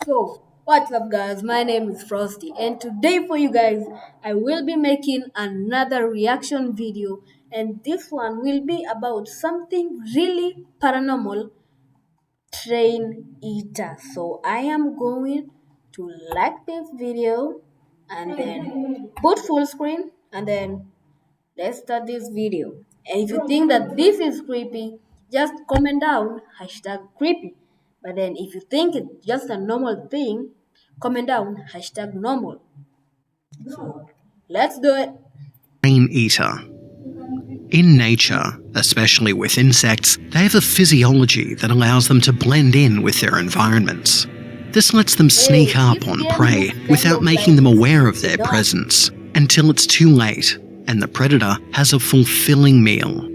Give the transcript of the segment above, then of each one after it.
So, what's up, guys? My name is Frosty, and today for you guys, I will be making another reaction video, and this one will be about something really paranormal, train eater. So, I am going to like this video and then put full screen and then let's start this video. And if you think that this is creepy, just comment down hashtag creepy. But then if you think it's just a normal thing, comment down hashtag normal. So let's do it. Brain eater. In nature, especially with insects, they have a physiology that allows them to blend in with their environments. This lets them sneak up on prey without making them aware of their presence, until it's too late and the predator has a fulfilling meal.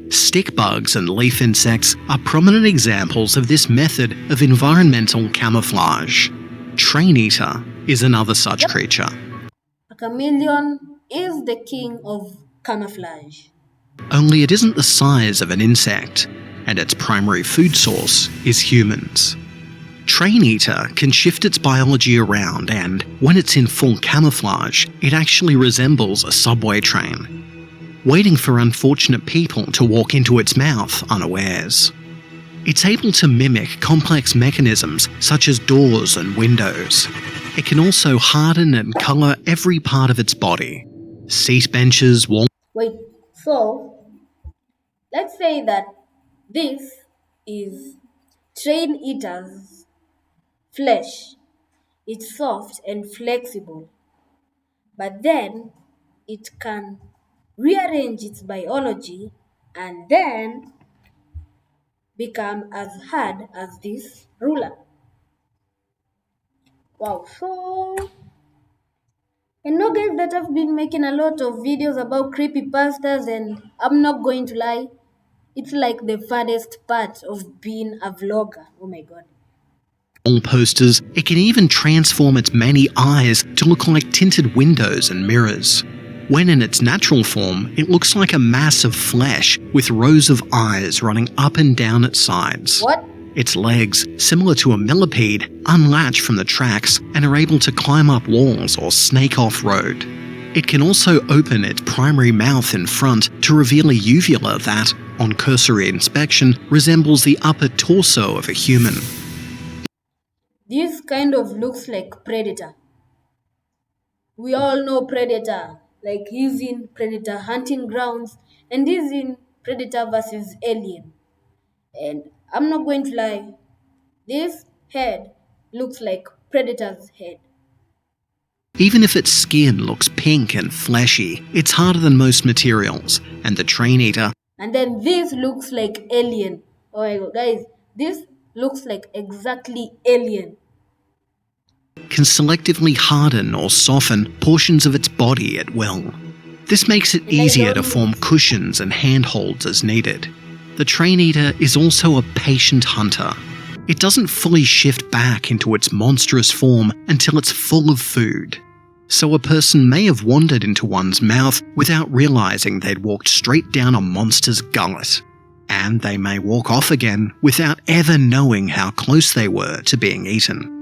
Stick bugs and leaf insects are prominent examples of this method of environmental camouflage. Train eater is another such creature. A chameleon is the king of camouflage. Only it isn't the size of an insect, and its primary food source is humans. Train eater can shift its biology around, and when it's in full camouflage, it actually resembles a subway train, waiting for unfortunate people to walk into its mouth unawares. It's able to mimic complex mechanisms such as doors and windows. It can also harden and colour every part of its body. Seat benches, walls. Wait, so let's say that this is train eater's flesh. It's soft and flexible, but then it can rearrange its biology and then become as hard as this ruler. Wow, so I know guys that I've been making a lot of videos about creepy pastas, and I'm not going to lie, it's like the funnest part of being a vlogger. Oh my god. Wall posters. It can even transform its many eyes to look like tinted windows and mirrors. When in its natural form, it looks like a mass of flesh with rows of eyes running up and down its sides. What? Its legs, similar to a millipede, unlatch from the tracks and are able to climb up walls or snake off-road. It can also open its primary mouth in front to reveal a uvula that, on cursory inspection, resembles the upper torso of a human. This kind of looks like Predator. We all know Predator. Like he's in Predator Hunting Grounds and he's in Predator versus Alien. And I'm not going to lie, this head looks like Predator's head. Even if its skin looks pink and fleshy, it's harder than most materials, and the train eater. And then this looks like Alien. Oh my god, guys, this looks like exactly Alien. Can selectively harden or soften portions of its body at will. This makes it easier to form cushions and handholds as needed. The train eater is also a patient hunter. It doesn't fully shift back into its monstrous form until it's full of food. So a person may have wandered into one's mouth without realizing they'd walked straight down a monster's gullet. And they may walk off again without ever knowing how close they were to being eaten.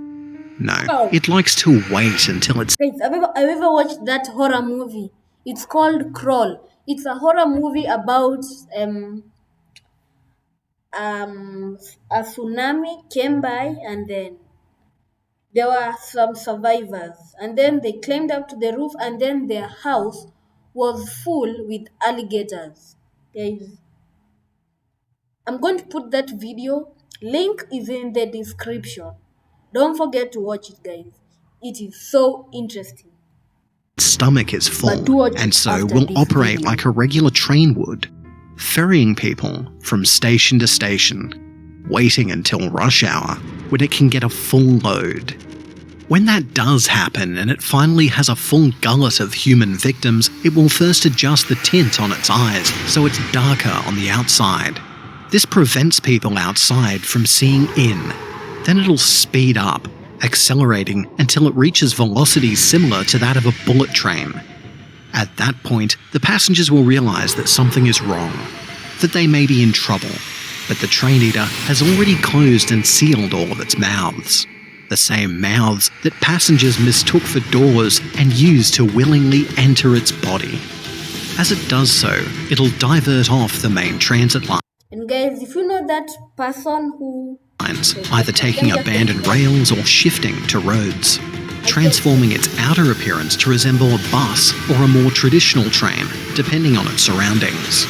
No, it likes to wait until it's... Guys, I've ever watched that horror movie. It's called Crawl. It's a horror movie about a tsunami came by and then there were some survivors and then they climbed up to the roof and then their house was full with alligators. Guys, I'm going to put that video. Link is in the description. Don't forget to watch it, guys. It is so interesting. Stomach is full, and so will operate like a regular train would, ferrying people from station to station, waiting until rush hour when it can get a full load. When that does happen and it finally has a full gullet of human victims, it will first adjust the tint on its eyes so it's darker on the outside. This prevents people outside from seeing in. Then it'll speed up, accelerating until it reaches velocities similar to that of a bullet train. At that point, the passengers will realize that something is wrong, that they may be in trouble, but the train eater has already closed and sealed all of its mouths. the same mouths that passengers mistook for doors and used to willingly enter its body. As it does so, it'll divert off the main transit line. And guys, if you know that person who... either taking abandoned rails or shifting to roads, transforming its outer appearance to resemble a bus or a more traditional train, depending on its surroundings.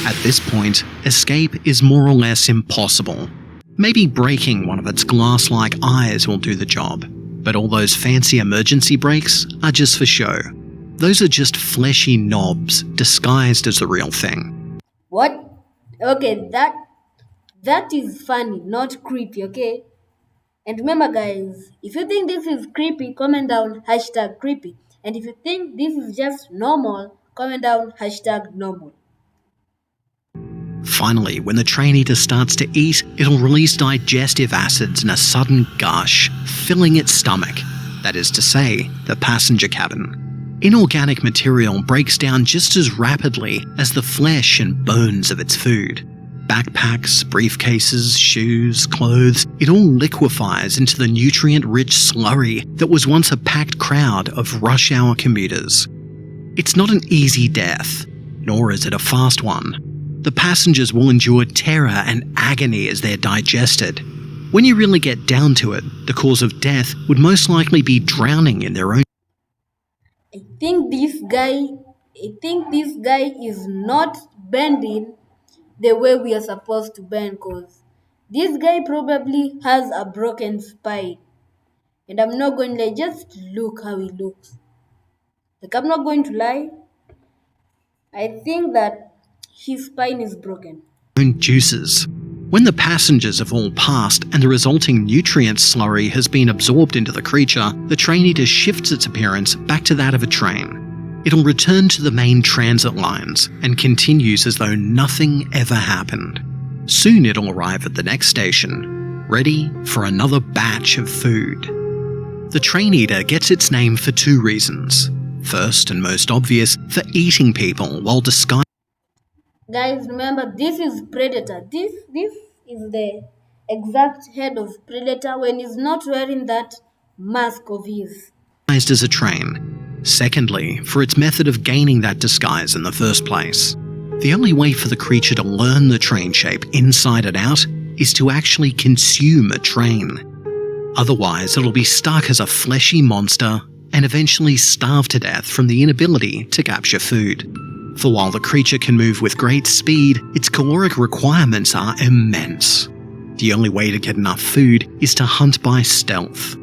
At this point, escape is more or less impossible. Maybe breaking one of its glass-like eyes will do the job, but all those fancy emergency brakes are just for show. Those are just fleshy knobs disguised as the real thing. What? Okay, that is funny, not creepy, okay? And remember guys, if you think this is creepy, comment down #creepy. And if you think this is just normal, comment down #normal. Finally, when the train eater starts to eat, it'll release digestive acids in a sudden gush, filling its stomach, that is to say, the passenger cabin. Inorganic material breaks down just as rapidly as the flesh and bones of its food. Backpacks, briefcases, shoes, clothes, it all liquefies into the nutrient-rich slurry that was once a packed crowd of rush hour commuters. It's not an easy death, nor is it a fast one. The passengers will endure terror and agony as they're digested. When you really get down to it, the cause of death would most likely be drowning in their own. I think this guy is not bending the way we are supposed to bend, because this guy probably has a broken spine. And I'm not going to lie, just look how he looks. Like, I'm not going to lie, I think that his spine is broken. Own juices. When the passengers have all passed and the resulting nutrient slurry has been absorbed into the creature, the train eater shifts its appearance back to that of a train. It'll return to the main transit lines and continues as though nothing ever happened. Soon it'll arrive at the next station, ready for another batch of food. The train eater gets its name for two reasons. First and most obvious, for eating people while disguised. Guys, remember, this is Predator. This is the exact head of Predator when he's not wearing that mask of his. As a train. Secondly, for its method of gaining that disguise in the first place. The only way for the creature to learn the train shape inside and out is to actually consume a train. Otherwise, it'll be stuck as a fleshy monster and eventually starve to death from the inability to capture food. For while the creature can move with great speed, its caloric requirements are immense. The only way to get enough food is to hunt by stealth.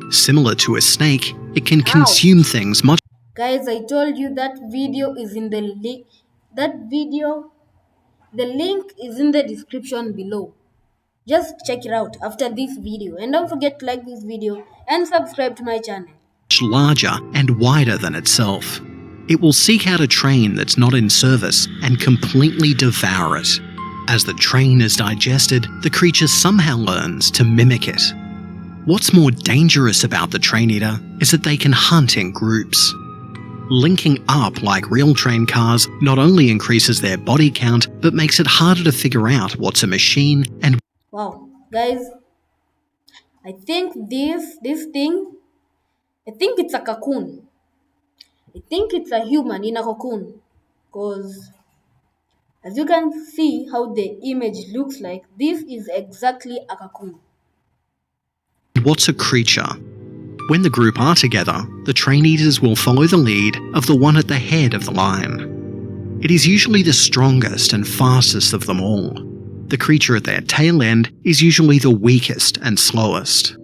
Similar to a snake, it can consume things much. Guys, I told you that video is in the link. The link is in the description below. Just check it out after this video, and don't forget to like this video and subscribe to my channel. Much larger and wider than itself. It will seek out a train that's not in service and completely devour it. As the train is digested, the creature somehow learns to mimic it. What's more dangerous about the train eater is that they can hunt in groups. Linking up like real train cars not only increases their body count, but makes it harder to figure out what's a machine and... Wow, guys, I think this thing, I think it's a cocoon. I think it's a human in a cocoon, because as you can see how the image looks like, this is exactly a cocoon. What's a creature? When the group are together, the train eaters will follow the lead of the one at the head of the line. It is usually the strongest and fastest of them all. The creature at their tail end is usually the weakest and slowest.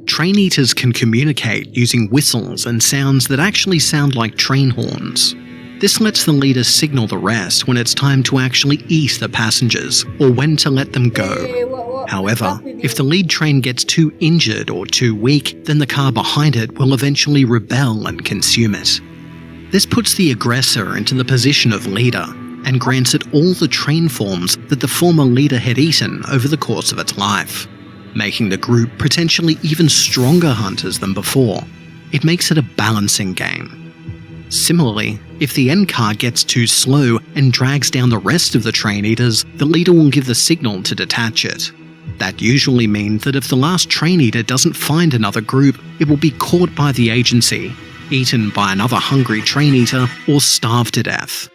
Train eaters can communicate using whistles and sounds that actually sound like train horns. This lets the leader signal the rest when it's time to actually eat the passengers or when to let them go. However, if the lead train gets too injured or too weak, then the car behind it will eventually rebel and consume it. This puts the aggressor into the position of leader and grants it all the train forms that the former leader had eaten over the course of its life, making the group potentially even stronger hunters than before. It makes it a balancing game. Similarly, if the end car gets too slow and drags down the rest of the train eaters, the leader will give the signal to detach it. That usually means that if the last train eater doesn't find another group, it will be caught by the agency, eaten by another hungry train eater, or starved to death.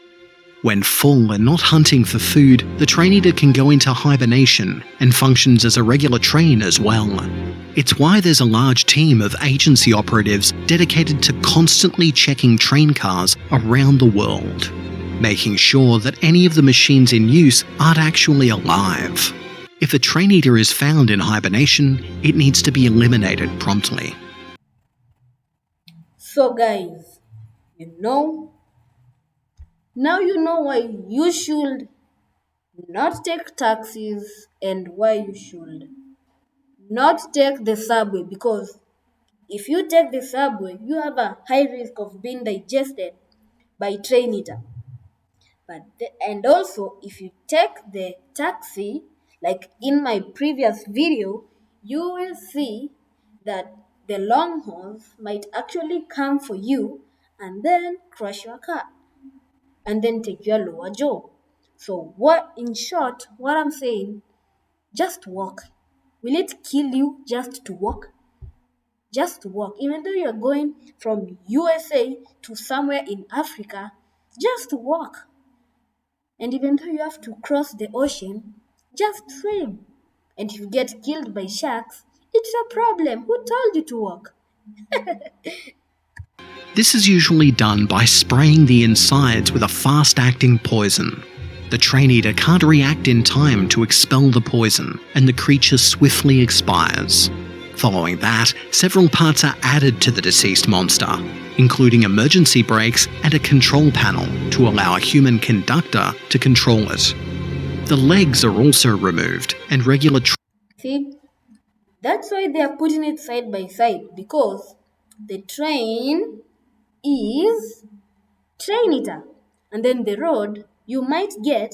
When full and not hunting for food, the train eater can go into hibernation and functions as a regular train as well. It's why there's a large team of agency operatives dedicated to constantly checking train cars around the world, making sure that any of the machines in use aren't actually alive. If a train eater is found in hibernation, it needs to be eliminated promptly. So guys, now you know why you should not take taxis and why you should not take the subway, because if you take the subway, you have a high risk of being digested by train eater. And also, if you take the taxi, like in my previous video, you will see that the long horse might actually come for you and then crash your car and then take your lower jaw. So in short, what I'm saying, just walk. Will it kill you just to walk? Just walk. Even though you're going from USA to somewhere in Africa, just walk. And even though you have to cross the ocean, just swim. And if you get killed by sharks, it's a problem. Who told you to walk? This is usually done by spraying the insides with a fast-acting poison. The train eater can't react in time to expel the poison, and the creature swiftly expires. Following that, several parts are added to the deceased monster, including emergency brakes and a control panel to allow a human conductor to control it. The legs are also removed, and regular See, that's why they are putting it side by side, because the train is train eater, and then the road you might get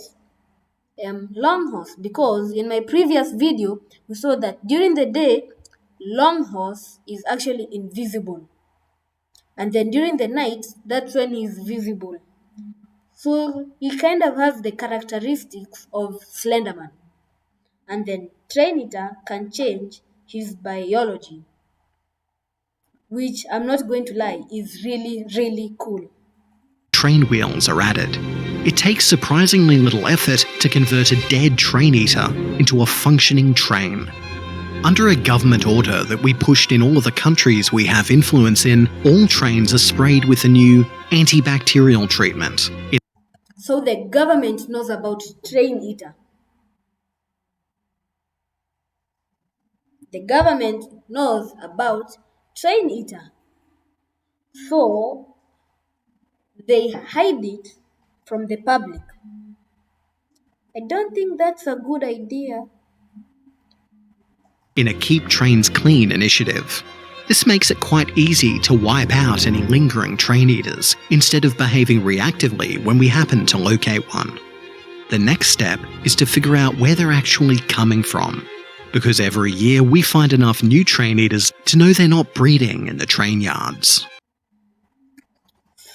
long horse, because in my previous video we saw that during the day long horse is actually invisible, and then during the night that's when he's visible. So he kind of has the characteristics of Slenderman, and then train eater can change his biology, which I'm not going to lie is really really cool. train wheels are added. It takes surprisingly little effort to convert a dead train eater into a functioning train. Under a government order that we pushed in all of the countries we have influence in, all trains are sprayed with a new antibacterial treatment. So the government knows about train eater. The government knows about train eater. So they hide it from the public. I don't think that's a good idea. In a Keep Trains Clean initiative. This makes it quite easy to wipe out any lingering train eaters, instead of behaving reactively when we happen to locate one. The next step is to figure out where they're actually coming from, because every year we find enough new train eaters to know they're not breeding in the train yards.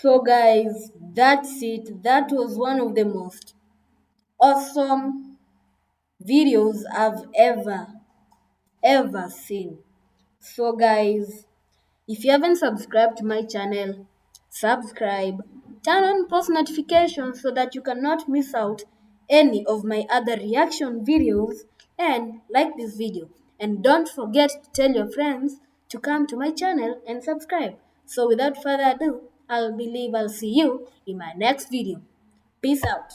So guys, that's it. That was one of the most awesome videos I've ever seen. So guys, if you haven't subscribed to my channel, subscribe, turn on post notifications so that you cannot miss out any of my other reaction videos, and like this video. And don't forget to tell your friends to come to my channel and subscribe. So without further ado, I'll see you in my next video. Peace out.